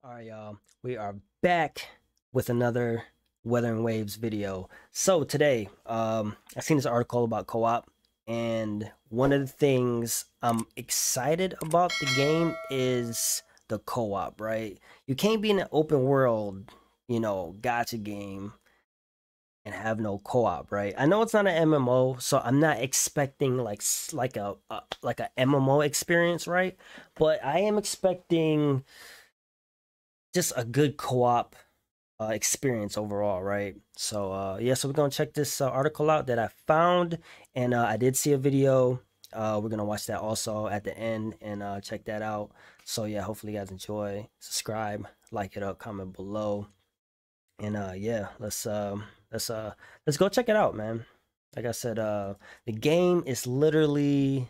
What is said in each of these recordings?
All right, y'all. We are back with another Wuthering Waves video. So today, I seen this article about co-op, and one of the things I'm excited about the game is the co-op. Right? You can't be in an open world, gacha game and have no co-op. Right? I know it's not an MMO, so I'm not expecting like a MMO experience, right? But I am expecting just a good co-op experience overall, right? So yeah, so we're gonna check this article out that I found, and I did see a video. We're gonna watch that also at the end and check that out. So yeah, hopefully you guys enjoy. Subscribe, like it up, comment below, and yeah, let's go check it out, man. Like I said, the game is literally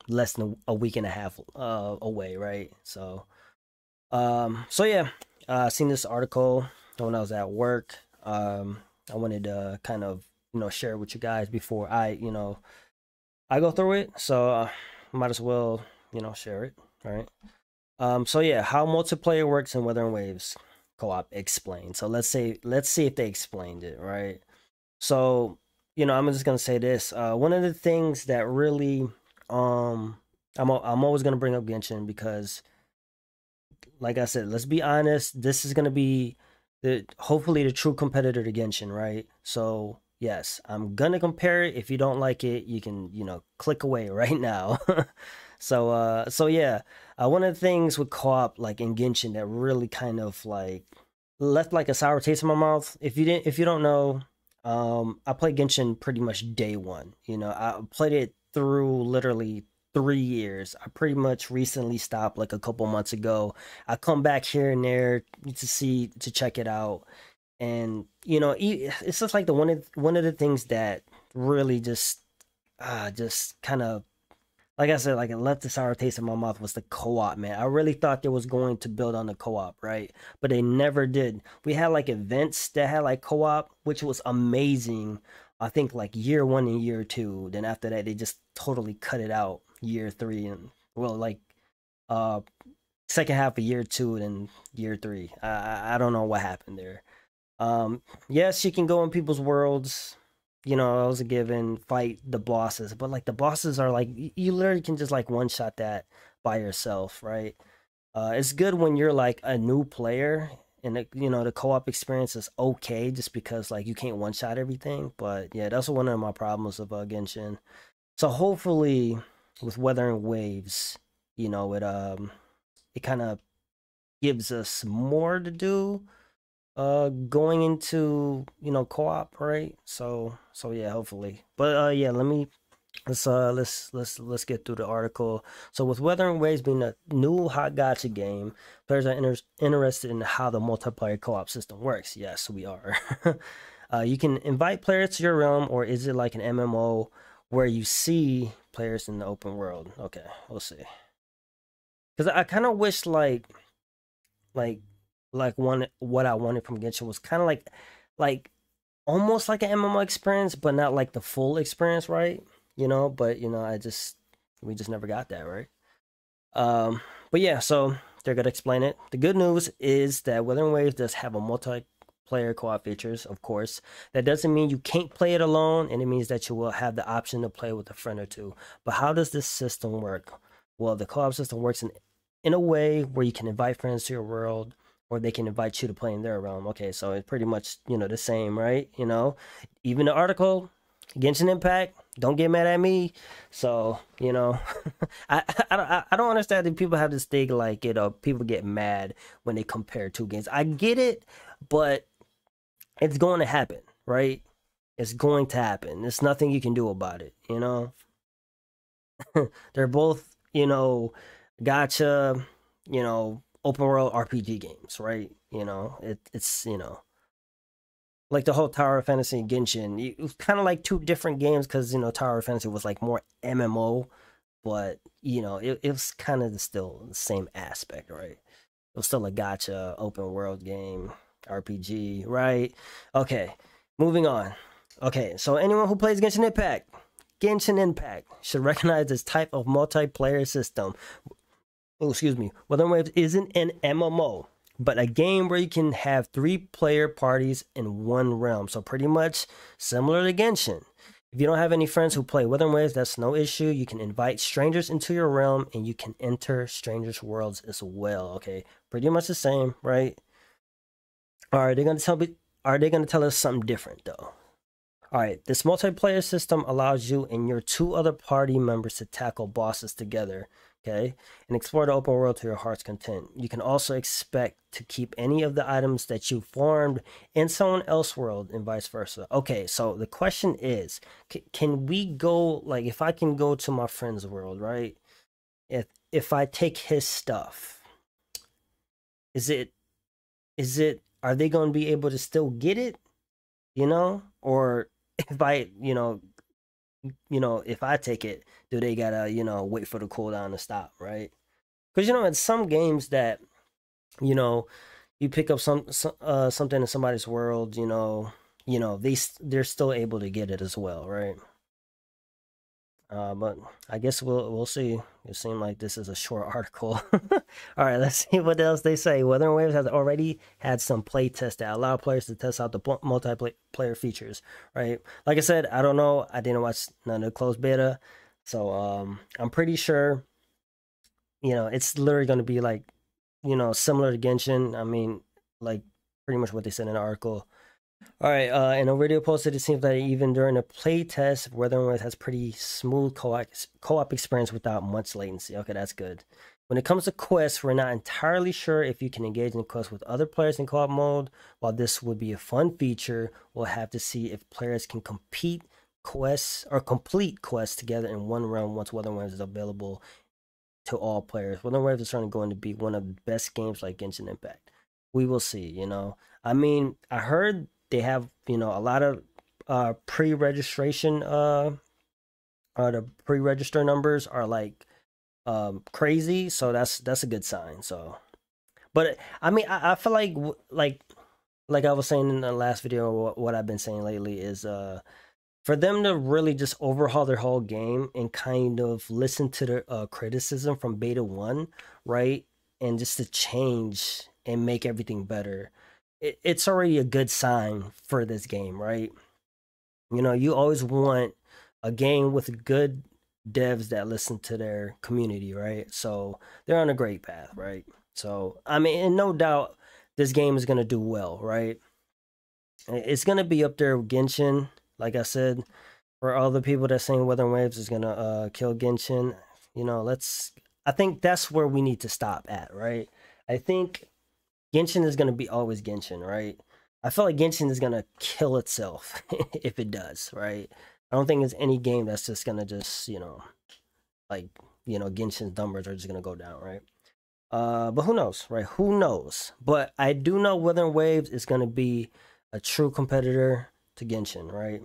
less than a week and a half away, right? So yeah, I seen this article when I was at work. I wanted to kind of share it with you guys before I go through it. So might as well share it, right? So yeah, how multiplayer works in Wuthering Waves co-op explained. So let's see if they explained it, right? So I'm just gonna say this. One of the things that really I'm always gonna bring up Genshin because, like I said, let's be honest, this is gonna be hopefully the true competitor to Genshin, right? So yes, I'm gonna compare it. If you don't like it, you can click away right now. So yeah, one of the things with co-op like in Genshin that really kind of like left like a sour taste in my mouth. If you don't know, I played Genshin pretty much day one. I played it through literally 3 years. I pretty much recently stopped like a couple months ago. I come back here and there to check it out, and it's just like the one of the things that really just kind of, like I said, like it left a sour taste in my mouth was the co-op, man. I really thought they was going to build on the co-op, right? But they never did. We had like events that had like co-op, which was amazing. I think like year one and year two. Then after that, they just totally cut it out year three and well, like uh second half of year two and then year three. I don't know what happened there. Yes, you can go in people's worlds. That was a given. Fight the bosses, but like the bosses are like you literally can just like one shot that by yourself, right? It's good when you're like a new player and the co-op experience is okay, just because like you can't one shot everything. But yeah, that's one of my problems of Genshin. So hopefully with Wuthering Waves, it kind of gives us more to do going into co-op, right? So yeah, hopefully. But yeah, let's get through the article. So with Wuthering Waves being a new hot gacha game, players are interested in how the multiplayer co-op system works. Yes, we are. You can invite players to your realm, or is it like an MMO where you see players in the open world? Okay, we'll see. Because I kind of wish like one what I wanted from Genshin was kind of like almost like an MMO experience, but not like the full experience, right? But we just never got that, right? But yeah, so they're gonna explain it. The good news is that Wuthering Waves does have a multiplayer co-op features, of course. That doesn't mean you can't play it alone, and it means that you will have the option to play with a friend or two. But how does this system work? Well, the co-op system works in a way where you can invite friends to your world, or they can invite you to play in their realm. Okay, so it's pretty much the same, right? Even the article, Genshin Impact, don't get mad at me. So I don't understand that people have this thing like people get mad when they compare two games. I get it, but it's going to happen, right? It's going to happen. There's nothing you can do about it. They're both gotcha, open world RPG games, right? It's like the whole Tower of Fantasy and Genshin. It was kind of like two different games because Tower of Fantasy was like more MMO, but it was kind of still the same aspect, right? It was still a gotcha open world game RPG, right? Okay, moving on. Okay, so anyone who plays Genshin Impact should recognize this type of multiplayer system. oh, excuse me, Wuthering Waves isn't an MMO, but a game where you can have 3-player parties in one realm. So pretty much similar to Genshin. If you don't have any friends who play Wuthering Waves, that's no issue. You can invite strangers into your realm and you can enter strangers' worlds as well. Okay, pretty much the same, right? Are they gonna tell me? Are they gonna tell us something different though? All right, this multiplayer system allows you and your 2 other party members to tackle bosses together, okay, and explore the open world to your heart's content. You can also expect to keep any of the items that you farmed in someone else's world and vice versa. Okay, so the question is, can we go, like, if I can go to my friend's world, right? If I take his stuff, is it are they going to be able to still get it, or if I, if I take it, do they gotta, wait for the cooldown to stop, right? Because in some games that, you know, you pick up something in somebody's world, they're still able to get it as well, right? But I guess we'll see. It seemed like this is a short article. All right, let's see what else they say. Wuthering Waves has already had some play tests that allow players to test out the multiplayer features, right? Like I said, I don't know. I didn't watch none of the closed beta, so I'm pretty sure, it's literally going to be like, similar to Genshin. I mean, like pretty much what they said in the article. All right, in a video posted, it seems that even during a play test, Wuthering Waves has pretty smooth co-op experience without much latency. Okay, that's good. When it comes to quests, we're not entirely sure if you can engage in quests with other players in co-op mode. While this would be a fun feature, we'll have to see if players can complete quests together in one realm once Wuthering Waves is available to all players. Wuthering Waves is certainly going to be one of the best games like Genshin Impact. We will see, I mean, I heard they have, a lot of pre-registration, the pre-register numbers are like crazy, so that's a good sign. So, but I mean, I feel like I was saying in the last video, what I've been saying lately is for them to really just overhaul their whole game and kind of listen to the criticism from beta 1, right? And just to change and make everything better. It's already a good sign for this game, right? You always want a game with good devs that listen to their community, right? So they're on a great path, right? So, I mean, and no doubt this game is going to do well, right? It's going to be up there with Genshin, like I said. For all the people that saying Wuthering Waves is going to kill Genshin, I think that's where we need to stop at, right? I think Genshin is going to be always Genshin, right? I feel like Genshin is going to kill itself if it does, right? I don't think there's any game that's just going to just, Genshin's numbers are just going to go down, right? But who knows, right? Who knows? But I do know Wuthering Waves is going to be a true competitor to Genshin, right?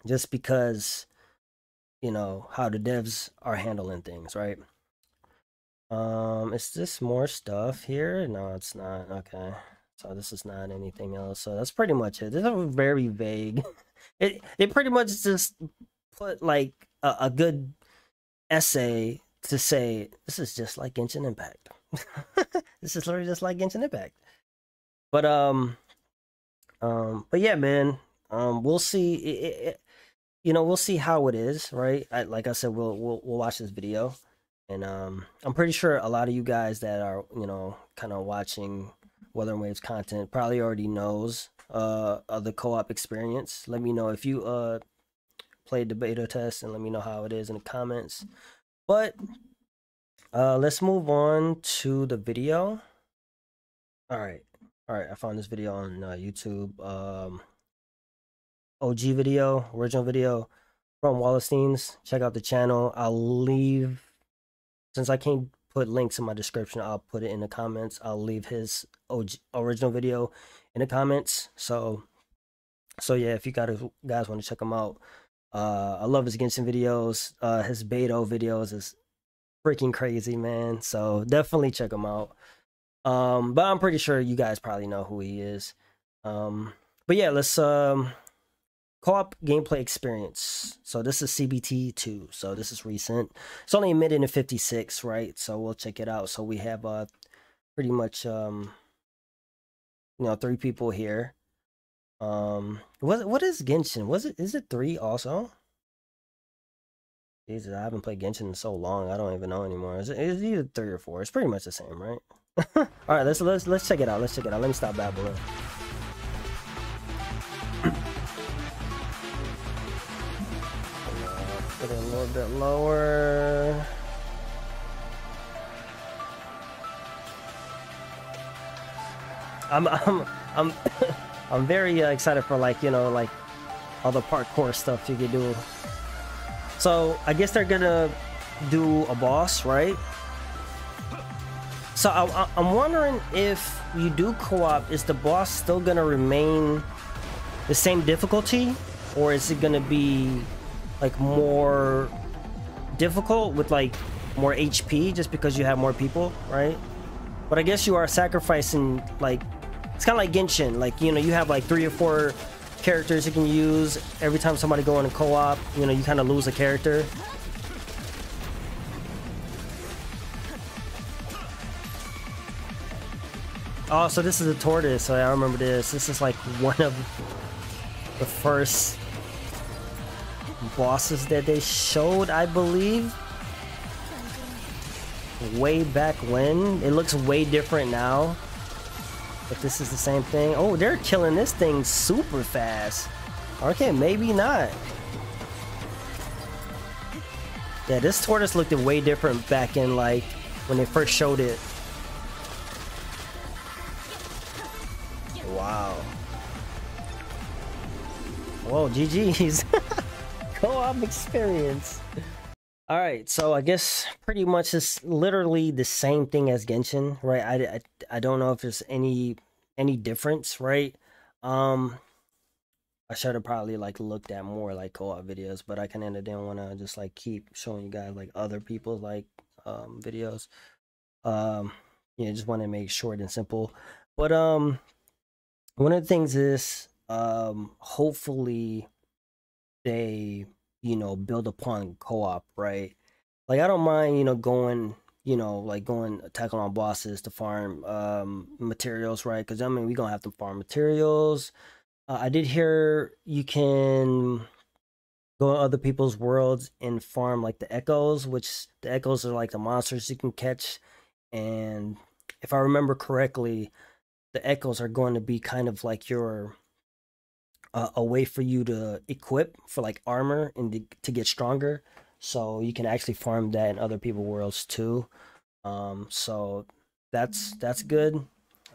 Just because, how the devs are handling things, right? Is this more stuff here? No, it's not. Okay. So this is not anything else. So that's pretty much it. This is very vague. They pretty much just put like a good essay to say this is just like Genshin Impact. This is literally just like Genshin Impact. But but yeah, man. We'll see. We'll see how it is, right? Like I said, we'll watch this video. And I'm pretty sure a lot of you guys that are, kind of watching Wuthering Waves content probably already knows of the co-op experience. Let me know if you played the beta test and let me know how it is in the comments. But let's move on to the video. All right, I found this video on YouTube. OG video, original video from Wallenstein's. Check out the channel. I'll leave, since I can't put links in my description, I'll put it in the comments. I'll leave his original video in the comments. So yeah, if you guys want to check him out, I love his Genshin videos. His beta videos is freaking crazy, man. So definitely check him out. But I'm pretty sure you guys probably know who he is. But yeah, let's go co-op gameplay experience. So this is CBT2. So this is recent. It's only a minute and 56, right? So we'll check it out. So we have pretty much 3 people here. What is Genshin? Is it 3 also? Jesus, I haven't played Genshin in so long. I don't even know anymore. Is it either 3 or 4? It's pretty much the same, right? All right, let's check it out. Let's check it out. Let me stop babbling. Put it a little bit lower. I'm very excited for like all the parkour stuff you can do. So I guess they're gonna do a boss, right? So I'm wondering if you do co-op, is the boss still gonna remain the same difficulty, or is it gonna be like more difficult with like more HP just because you have more people, right? But I guess you are sacrificing, like, it's kind of like Genshin, like, you have like 3 or 4 characters you can use. Every time somebody go in a co-op, you kind of lose a character. Oh, so this is a tortoise. So I remember this. This is like one of the first bosses that they showed, I believe. Way back when. It looks way different now. If this is the same thing. Oh, they're killing this thing super fast. Okay, maybe not. Yeah, this tortoise looked way different back in like when they first showed it. Wow. Whoa, GG's. Co-op experience. Alright, so I guess pretty much it's literally the same thing as Genshin, right? I don't know if there's any difference, right? I should have probably like looked at more like co-op videos, but I kinda didn't want to just like keep showing you guys like other people's like videos. Just want to make short and simple. But one of the things is hopefully they build upon co-op, right? Like I don't mind going tackle on bosses to farm materials, right? Because I mean we're gonna have to farm materials. I did hear you can go in other people's worlds and farm like the echoes, which the echoes are like the monsters you can catch. And if I remember correctly, the echoes are going to be kind of like your a way for you to equip for like armor and to get stronger. So you can actually farm that in other people's worlds too. So that's good.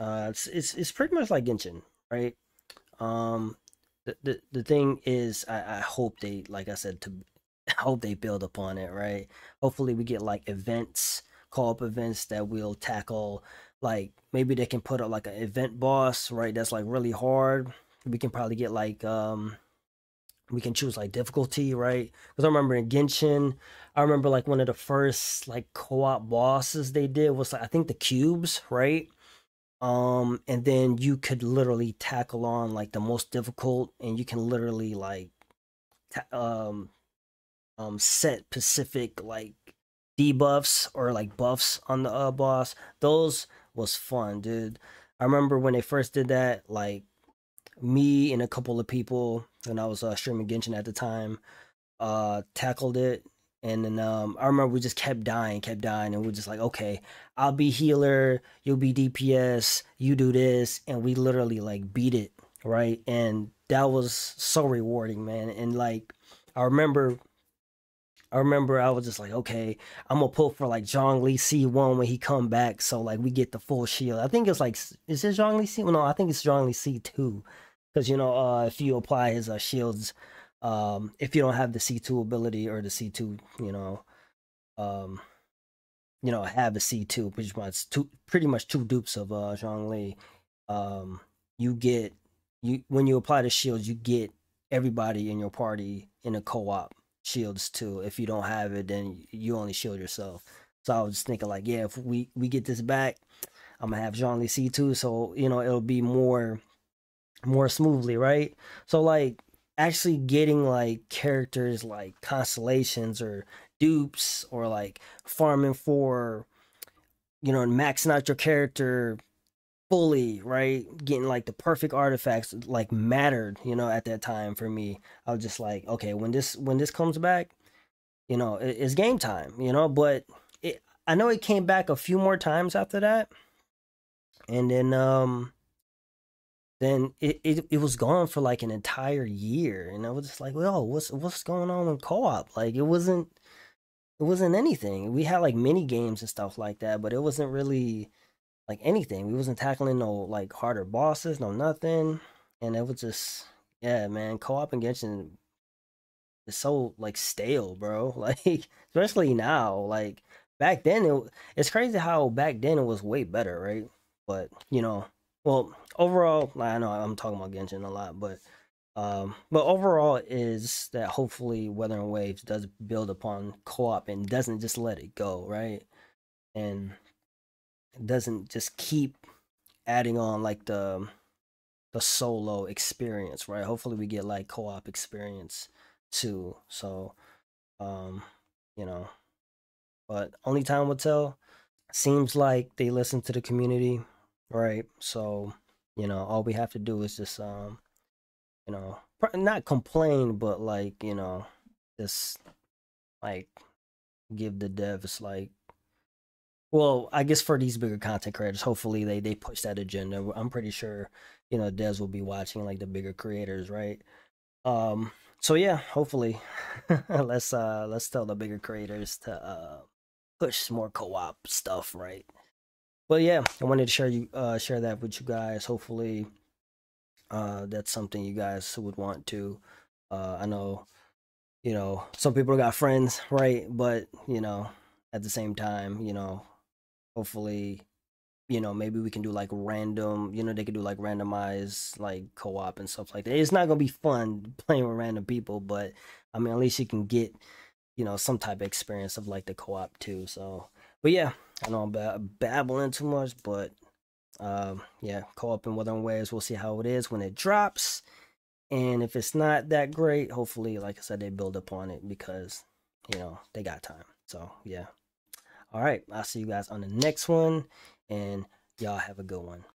It's pretty much like Genshin, right? The thing is, I hope they, like I said, I hope they build upon it, right? Hopefully we get like events, co-op events that will tackle, like maybe they can put up like an event boss, right? That's like really hard. We can probably get like we can choose like difficulty, right? Because I remember in Genshin, I remember like one of the first like co-op bosses they did was like I think the cubes, right? And then you could literally tackle on like the most difficult, and you can literally like set specific like debuffs or like buffs on the boss. Those was fun, dude. I remember when they first did that, like me and a couple of people, and I was streaming Genshin at the time, tackled it. And then I remember we just kept dying, and we're just like, okay, I'll be healer, you'll be DPS, you do this, and we literally like beat it, right? And that was so rewarding, man. And like I remember I was just like, okay, I'm gonna pull for like Zhongli C1 when he come back, so like we get the full shield. I think it's like, is it Zhongli C? No, I think it's Zhongli C2, because if you apply his shields, if you don't have the C2 ability or the C2, have a C2, pretty much two dupes of Zhongli. When you apply the shields, you get everybody in your party in a co-op shields too. If you don't have it, then you only shield yourself. So I was just thinking like, yeah, if we get this back, I'm gonna have Zhongli C2, so it'll be more smoothly, right? So like actually getting like characters like constellations or dupes, or like farming for, maxing out your character fully, right? Getting like the perfect artifacts like mattered, at that time for me. I was just like, okay, when this comes back, it's game time, but I know it came back a few more times after that. And then it was gone for like an entire year, and I was just like, well, what's going on with co-op? Like it wasn't anything. We had like mini games and stuff like that, but it wasn't really like anything. We wasn't tackling no like harder bosses, no nothing. And it was just, yeah, man, co-op and Genshin is so like stale, bro. Like especially now. Like back then it's crazy how back then it was way better, right? But well, overall, like, I know I'm talking about Genshin a lot, but overall is that hopefully Wuthering Waves does build upon co-op and doesn't just let it go, right? And doesn't just keep adding on like the solo experience, right? Hopefully we get like co-op experience too. So um, you know, but only time will tell. Seems like they listen to the community, right? So, all we have to do is just not complain, but like, just like give the devs like, well, I guess for these bigger content creators, hopefully they push that agenda. I'm pretty sure, devs will be watching like the bigger creators, right? Um, so yeah, hopefully let's tell the bigger creators to push more co-op stuff, right? But yeah, I wanted to share that with you guys. Hopefully that's something you guys would want to. I know, some people got friends, right? But, at the same time, hopefully, maybe we can do like random, they could do like randomized like co-op and stuff like that. It's not gonna be fun playing with random people, but I mean, at least you can get, some type of experience of like the co-op too. So, but yeah, I know I'm babbling too much, but yeah, co-op in Wuthering Waves. We'll see how it is when it drops, and if it's not that great, hopefully, like I said, they build upon it because they got time. So yeah. All right, I'll see you guys on the next one, and y'all have a good one.